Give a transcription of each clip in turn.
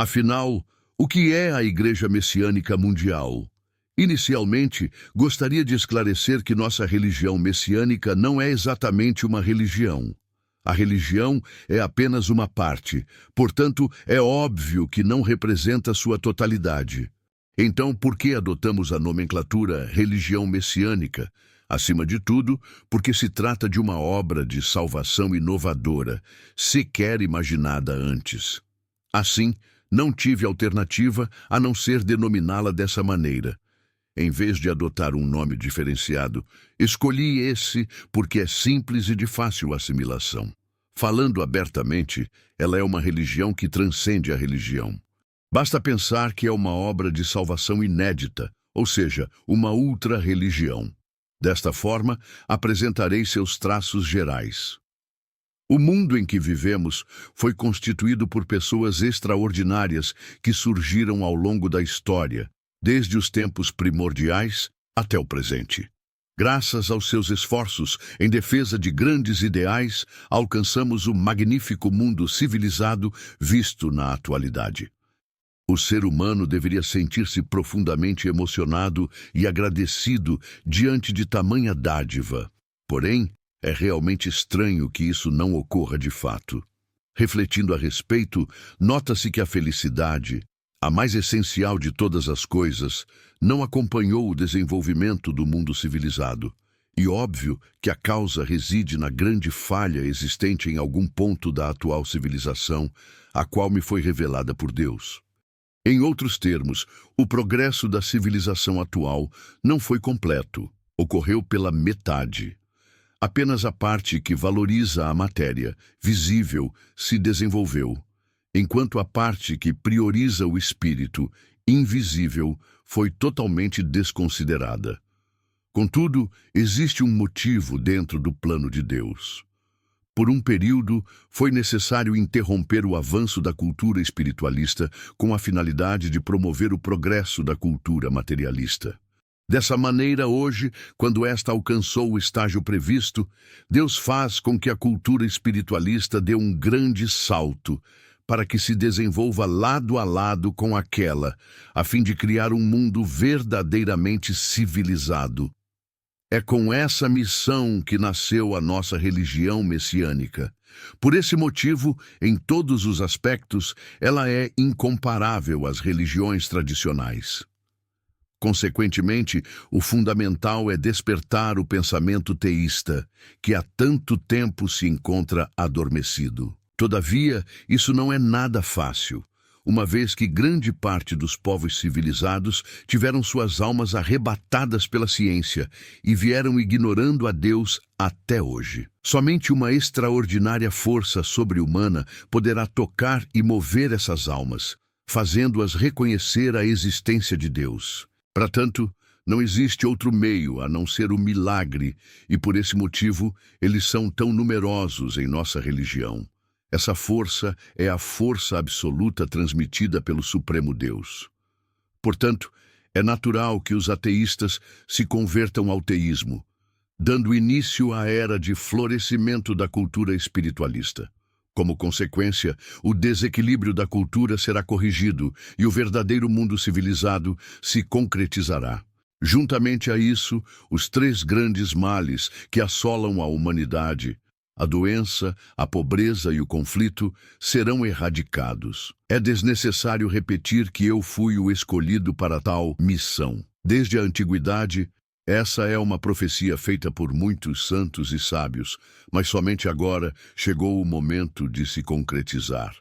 Afinal, o que é a Igreja Messiânica Mundial? Inicialmente, gostaria de esclarecer que nossa religião messiânica não é exatamente uma religião. A religião é apenas uma parte, portanto, é óbvio que não representa sua totalidade. Então, por que adotamos a nomenclatura religião messiânica? Acima de tudo, porque se trata de uma obra de salvação inovadora, sequer imaginada antes. Assim, não tive alternativa a não ser denominá-la dessa maneira. Em vez de adotar um nome diferenciado, escolhi esse porque é simples e de fácil assimilação. Falando abertamente, ela é uma religião que transcende a religião. Basta pensar que é uma obra de salvação inédita, ou seja, uma ultra-religião. Desta forma, apresentarei seus traços gerais. O mundo em que vivemos foi constituído por pessoas extraordinárias que surgiram ao longo da história, desde os tempos primordiais até o presente. Graças aos seus esforços em defesa de grandes ideais, alcançamos o magnífico mundo civilizado visto na atualidade. O ser humano deveria sentir-se profundamente emocionado e agradecido diante de tamanha dádiva. Porém, é realmente estranho que isso não ocorra de fato. Refletindo a respeito, nota-se que a felicidade, a mais essencial de todas as coisas, não acompanhou o desenvolvimento do mundo civilizado. E óbvio que a causa reside na grande falha existente em algum ponto da atual civilização, a qual me foi revelada por Deus. Em outros termos, o progresso da civilização atual não foi completo, ocorreu pela metade. Apenas a parte que valoriza a matéria, visível, se desenvolveu, enquanto a parte que prioriza o espírito, invisível, foi totalmente desconsiderada. Contudo, existe um motivo dentro do plano de Deus. Por um período, foi necessário interromper o avanço da cultura espiritualista com a finalidade de promover o progresso da cultura materialista. Dessa maneira, hoje, quando esta alcançou o estágio previsto, Deus faz com que a cultura espiritualista dê um grande salto, para que se desenvolva lado a lado com aquela, a fim de criar um mundo verdadeiramente civilizado. É com essa missão que nasceu a nossa religião messiânica. Por esse motivo, em todos os aspectos, ela é incomparável às religiões tradicionais. Consequentemente, o fundamental é despertar o pensamento teísta, que há tanto tempo se encontra adormecido. Todavia, isso não é nada fácil, uma vez que grande parte dos povos civilizados tiveram suas almas arrebatadas pela ciência e vieram ignorando a Deus até hoje. Somente uma extraordinária força sobre-humana poderá tocar e mover essas almas, fazendo-as reconhecer a existência de Deus. Para tanto, não existe outro meio a não ser o milagre, e por esse motivo eles são tão numerosos em nossa religião. Essa força é a força absoluta transmitida pelo Supremo Deus. Portanto, é natural que os ateístas se convertam ao teísmo, dando início à era de florescimento da cultura espiritualista. Como consequência, o desequilíbrio da cultura será corrigido e o verdadeiro mundo civilizado se concretizará. Juntamente a isso, os três grandes males que assolam a humanidade, a doença, a pobreza e o conflito, serão erradicados. É desnecessário repetir que eu fui o escolhido para tal missão. Desde a antiguidade, essa é uma profecia feita por muitos santos e sábios, mas somente agora chegou o momento de se concretizar.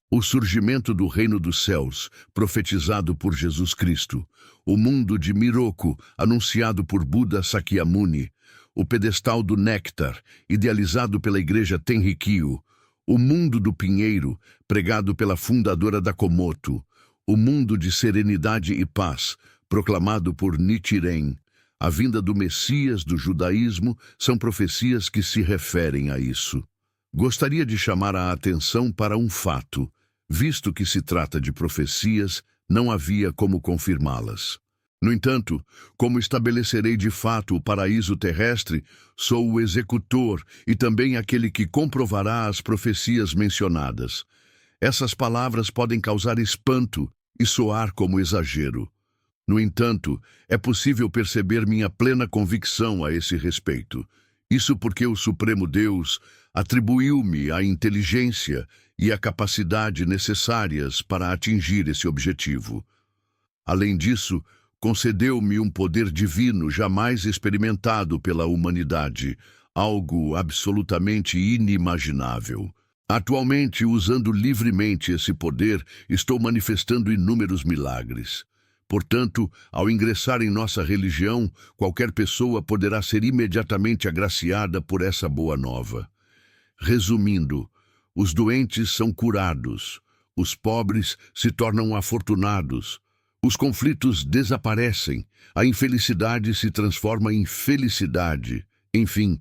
O surgimento do reino dos céus, profetizado por Jesus Cristo, o mundo de Miroku, anunciado por Buda Sakyamuni, o pedestal do Néctar, idealizado pela igreja Tenrikyo, o mundo do Pinheiro, pregado pela fundadora da Komoto, o mundo de serenidade e paz, proclamado por Nichiren, a vinda do Messias do judaísmo, são profecias que se referem a isso. Gostaria de chamar a atenção para um fato. Visto que se trata de profecias, não havia como confirmá-las. No entanto, como estabelecerei de fato o paraíso terrestre, sou o executor e também aquele que comprovará as profecias mencionadas. Essas palavras podem causar espanto e soar como exagero. No entanto, é possível perceber minha plena convicção a esse respeito. Isso porque o Supremo Deus atribuiu-me a inteligência e a capacidade necessárias para atingir esse objetivo. Além disso, concedeu-me um poder divino jamais experimentado pela humanidade, algo absolutamente inimaginável. Atualmente, usando livremente esse poder, estou manifestando inúmeros milagres. Portanto, ao ingressar em nossa religião, qualquer pessoa poderá ser imediatamente agraciada por essa boa nova. Resumindo, os doentes são curados, os pobres se tornam afortunados, os conflitos desaparecem, a infelicidade se transforma em felicidade. Enfim,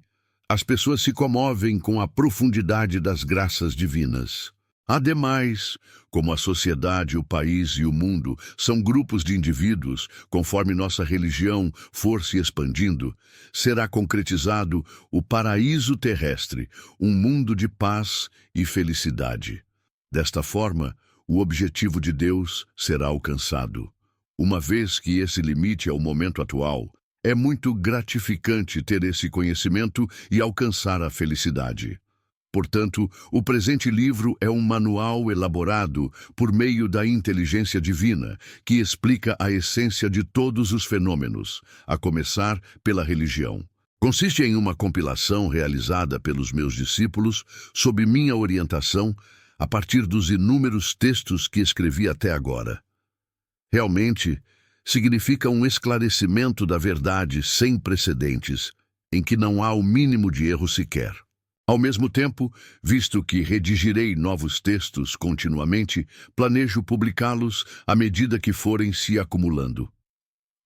as pessoas se comovem com a profundidade das graças divinas. Ademais, como a sociedade, o país e o mundo são grupos de indivíduos, conforme nossa religião for se expandindo, será concretizado o paraíso terrestre, um mundo de paz e felicidade. Desta forma, o objetivo de Deus será alcançado. Uma vez que esse limite é o momento atual, é muito gratificante ter esse conhecimento e alcançar a felicidade. Portanto, o presente livro é um manual elaborado por meio da inteligência divina, que explica a essência de todos os fenômenos, a começar pela religião. Consiste em uma compilação realizada pelos meus discípulos, sob minha orientação, a partir dos inúmeros textos que escrevi até agora. Realmente, significa um esclarecimento da verdade sem precedentes, em que não há o mínimo de erro sequer. Ao mesmo tempo, visto que redigirei novos textos continuamente, planejo publicá-los à medida que forem se acumulando.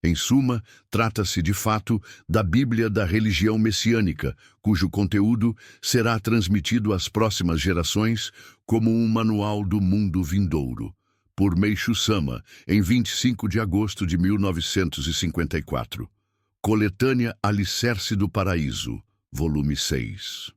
Em suma, trata-se de fato da Bíblia da religião messiânica, cujo conteúdo será transmitido às próximas gerações como um manual do mundo vindouro, por Meishu Sama, em 25 de agosto de 1954. Coletânea Alicerce do Paraíso, volume 6.